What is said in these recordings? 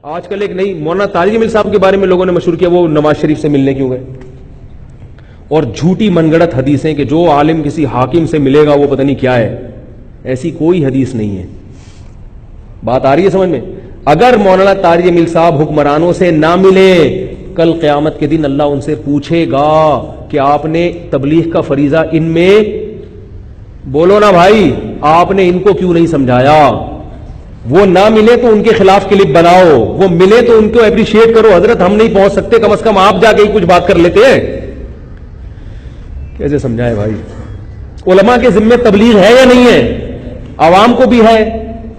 آج کل ایک نئی مولانا طارق جمیل صاحب کے بارے میں لوگوں نے مشہور کیا، وہ نواز شریف سے ملنے کیوں گئے، اور جھوٹی من گڑت حدیثیں کہ جو عالم کسی حاکم سے ملے گا وہ پتہ نہیں کیا ہے، ایسی کوئی حدیث نہیں ہے. بات آ رہی ہے سمجھ میں؟ اگر مولانا طارق جمیل صاحب حکمرانوں سے نہ ملے، کل قیامت کے دن اللہ ان سے پوچھے گا کہ آپ نے تبلیغ کا فریضہ ان میں، بولو نا بھائی، آپ نے ان کو کیوں نہیں سمجھایا؟ وہ نہ ملے تو ان کے خلاف کلپ بناؤ، وہ ملے تو ان کو اپریشیٹ کرو. حضرت ہم نہیں پہنچ سکتے، کم از کم آپ جا کے ہی کچھ بات کر لیتے ہیں. کیسے سمجھائے بھائی؟ علماء کے ذمے تبلیغ ہے یا نہیں ہے؟ عوام کو بھی ہے،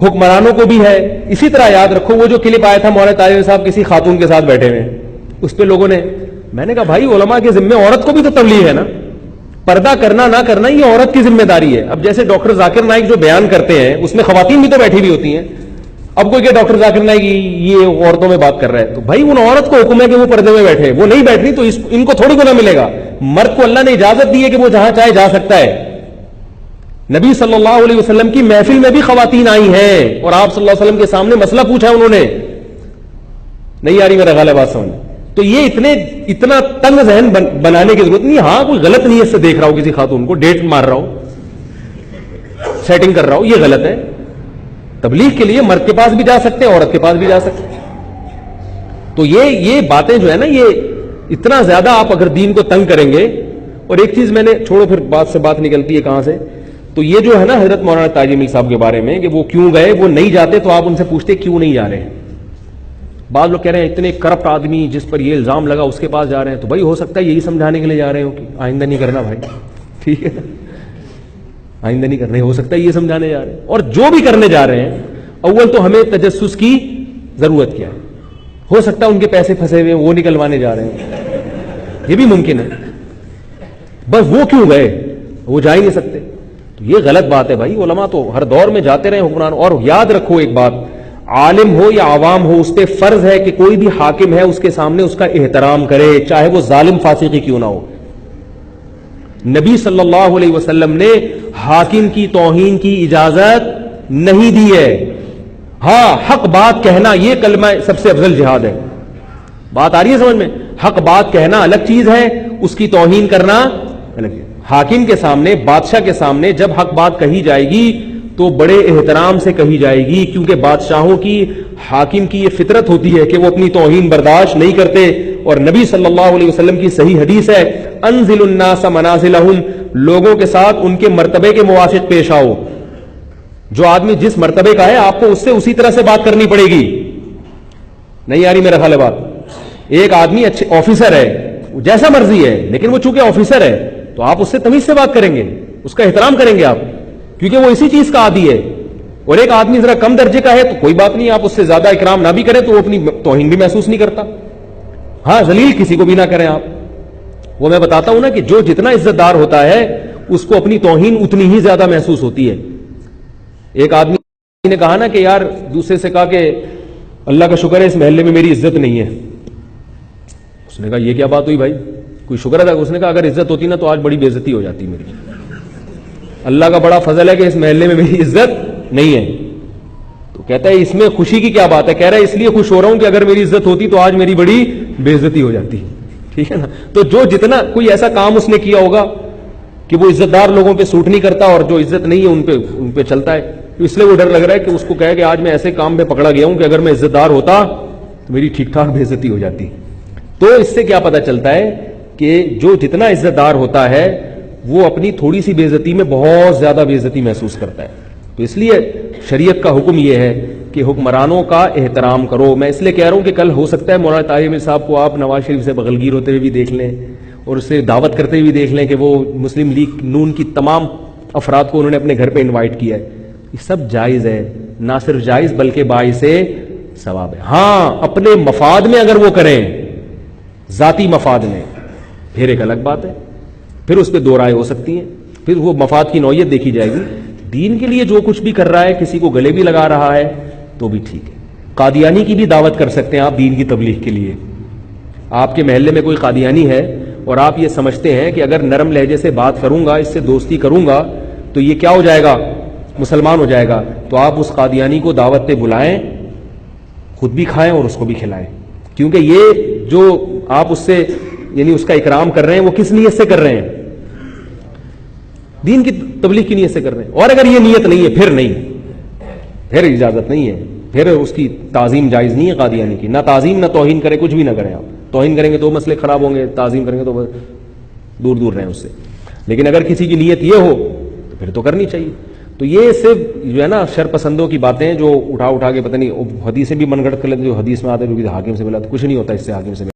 حکمرانوں کو بھی ہے. اسی طرح یاد رکھو وہ جو کلپ آیا تھا مولانا طارق صاحب کسی خاتون کے ساتھ بیٹھے ہوئے، اس پہ لوگوں نے، میں نے کہا بھائی علماء کے ذمے عورت کو بھی تو تبلیغ ہے نا، پردہ کرنا نہ کرنا یہ عورت کی ذمہ داری ہے. اب جیسے ڈاکٹر ذاکر نائک جو بیان کرتے ہیں اس میں خواتین بھی تو بیٹھی ہوئی ہوتی ہیں. اب کوئی کہ ڈاکٹر ذاکر نائک یہ عورتوں میں بات کر رہا ہے، تو بھائی ان عورت کو حکم ہے کہ وہ پردے میں بیٹھے، وہ نہیں بیٹھ رہی تو ان کو تھوڑی گناہ ملے گا. مرد کو اللہ نے اجازت دی ہے کہ وہ جہاں چاہے جا سکتا ہے. نبی صلی اللہ علیہ وسلم کی محفل میں بھی خواتین آئی ہیں اور آپ صلی اللہ علیہ وسلم کے سامنے مسئلہ پوچھا انہوں نے. نہیں آ رہی میرا غالب بات سمجھ؟ تو یہ اتنا تنگ ذہن بنانے کی ضرورت نہیں. ہاں کوئی غلط نیت سے دیکھ رہا ہو کسی خاتون کو، ڈیٹ مار رہا ہو، سیٹنگ کر رہا ہو، یہ غلط ہے. تبلیغ کے لیے مرد کے پاس بھی جا سکتے ہیں، عورت کے پاس بھی جا سکتے ہیں. تو یہ باتیں جو ہے نا، یہ اتنا زیادہ آپ اگر دین کو تنگ کریں گے. اور ایک چیز میں نے چھوڑو، پھر بات سے بات نکلتی ہے کہاں سے. تو یہ جو ہے نا حضرت مولانا طارق جمیل صاحب کے بارے میں کہ وہ کیوں گئے، وہ نہیں جاتے تو آپ ان سے پوچھتے کیوں نہیں جا رہے ہیں. بعض لوگ کہہ رہے ہیں اتنے کرپٹ آدمی جس پر یہ الزام لگا اس کے پاس جا رہے ہیں. تو بھائی ہو سکتا ہے یہی سمجھانے کے لیے جا رہے ہو کہ آئندہ نہیں کرنا بھائی، ٹھیک ہے نا، آئندہ نہیں کرنا. ہو سکتا ہے یہ سمجھانے جا رہے ہیں. اور جو بھی کرنے جا رہے ہیں، اول تو ہمیں تجسس کی ضرورت کیا ہے. ہو سکتا ہے ان کے پیسے پھنسے ہوئے وہ نکلوانے جا رہے ہیں، یہ بھی ممکن ہے. بس وہ کیوں گئے، وہ جا ہی نہیں سکتے. تو یہ غلط بات ہے بھائی. علماء تو ہر دور میں جاتے رہے حکمران. اور یاد رکھو ایک بات، عالم ہو یا عوام ہو، اس پہ فرض ہے کہ کوئی بھی حاکم ہے اس کے سامنے اس کا احترام کرے، چاہے وہ ظالم فاسقی کیوں نہ ہو. نبی صلی اللہ علیہ وسلم نے حاکم کی توہین کی اجازت نہیں دی ہے. ہاں حق بات کہنا یہ کلمہ سب سے افضل جہاد ہے. بات آ رہی ہے سمجھ میں؟ حق بات کہنا الگ چیز ہے، اس کی توہین کرنا الگ چیز. حاکم کے سامنے، بادشاہ کے سامنے جب حق بات کہی جائے گی تو بڑے احترام سے کہی جائے گی، کیونکہ بادشاہوں کی، حاکم کی یہ فطرت ہوتی ہے کہ وہ اپنی توہین برداشت نہیں کرتے. اور نبی صلی اللہ علیہ وسلم کی صحیح حدیث ہے، انزل الناس منازلہم، لوگوں کے ساتھ ان کے مرتبے کے موافق پیش آؤ. جو آدمی جس مرتبے کا ہے آپ کو اس سے اسی طرح سے بات کرنی پڑے گی. نہیں آ رہی میرا خیال ہے بات؟ ایک آدمی اچھے آفیسر ہے، جیسا مرضی ہے، لیکن وہ چونکہ آفیسر ہے تو آپ اس سے تمیز سے بات کریں گے، اس کا احترام کریں گے آپ، کیونکہ وہ اسی چیز کا عادی ہے. اور ایک آدمی ذرا کم درجے کا ہے تو کوئی بات نہیں، آپ اس سے زیادہ اکرام نہ بھی کریں تو وہ اپنی توہین بھی محسوس نہیں کرتا. ہاں ذلیل کسی کو بھی نہ کریں آپ. وہ میں بتاتا ہوں نا کہ جو جتنا عزت دار ہوتا ہے اس کو اپنی توہین اتنی ہی زیادہ محسوس ہوتی ہے. ایک آدمی نے کہا نا کہ یار، دوسرے سے کہا کہ اللہ کا شکر ہے اس محلے میں میری عزت نہیں ہے. اس نے کہا یہ کیا بات ہوئی بھائی، کوئی شکر ادا. اس نے کہا اگر عزت ہوتی نا تو آج بڑی بے عزتی ہو جاتی میری. اللہ کا بڑا فضل ہے کہ اس محلے میں میری عزت نہیں ہے. تو کہتا ہے اس میں خوشی کی کیا بات ہے؟ کہہ رہا ہے اس لیے خوش ہو رہا ہوں کہ اگر میری عزت ہوتی تو آج میری بڑی بے عزتی ہو جاتی. ٹھیک ہے نا. تو جو جتنا کوئی ایسا کام اس نے کیا ہوگا کہ وہ عزت دار لوگوں پہ سوٹ نہیں کرتا اور جو عزت نہیں ہے ان پہ چلتا ہے، تو اس لیے وہ ڈر لگ رہا ہے کہ اس کو کہے کہ آج میں ایسے کام پہ پکڑا گیا ہوں کہ اگر میں عزت دار ہوتا تو میری ٹھیک ٹھاک بے عزتی ہو جاتی. تو اس سے کیا پتہ چلتا ہے کہ جو جتنا عزت دار ہوتا ہے وہ اپنی تھوڑی سی بے عزتی میں بہت زیادہ بے عزتی محسوس کرتا ہے. تو اس لیے شریعت کا حکم یہ ہے کہ حکمرانوں کا احترام کرو. میں اس لیے کہہ رہا ہوں کہ کل ہو سکتا ہے مولانا طارق جمیل صاحب کو آپ نواز شریف سے بغلگیر ہوتے ہوئے بھی دیکھ لیں اور اسے دعوت کرتے ہوئے بھی دیکھ لیں کہ وہ مسلم لیگ نون کی تمام افراد کو انہوں نے اپنے گھر پہ انوائٹ کیا ہے. یہ سب جائز ہے، نہ صرف جائز بلکہ باعث ثواب ہے. ہاں اپنے مفاد میں اگر وہ کریں، ذاتی مفاد میں، پھر ایک الگ بات ہے، پھر اس پہ دو رائے ہو سکتی ہیں، پھر وہ مفاد کی نوعیت دیکھی جائے گی. دین کے لیے جو کچھ بھی کر رہا ہے، کسی کو گلے بھی لگا رہا ہے تو بھی ٹھیک ہے. قادیانی کی بھی دعوت کر سکتے ہیں آپ دین کی تبلیغ کے لیے. آپ کے محلے میں کوئی قادیانی ہے اور آپ یہ سمجھتے ہیں کہ اگر نرم لہجے سے بات کروں گا، اس سے دوستی کروں گا تو یہ کیا ہو جائے گا، مسلمان ہو جائے گا، تو آپ اس قادیانی کو دعوت پہ بلائیں، خود بھی کھائیں اور اس کو بھی کھلائیں، کیونکہ یہ جو آپ اس سے یعنی اس کا اکرام کر رہے ہیں وہ کس نیت سے کر رہے ہیں؟ دین کی تبلیغ کی نیت سے کر رہے ہیں. اور اگر یہ نیت نہیں ہے پھر نہیں، پھر اجازت نہیں ہے، پھر اس کی تعظیم جائز نہیں ہے قادیانی کی. نہ تعظیم نہ توہین کرے، کچھ بھی نہ کریں آپ. توہین کریں گے تو مسئلے خراب ہوں گے، تعظیم کریں گے تو دور دور رہیں اس سے. لیکن اگر کسی کی نیت یہ ہو تو پھر تو کرنی چاہیے. تو یہ صرف جو ہے نا شر پسندوں کی باتیں جو اٹھا کے پتہ نہیں حدیثیں بھی من گڑت کر لیتے، جو حدیث میں آتے ہیں جو حاکم سے ملا تو کچھ نہیں ہوتا اس سے، حاکم سے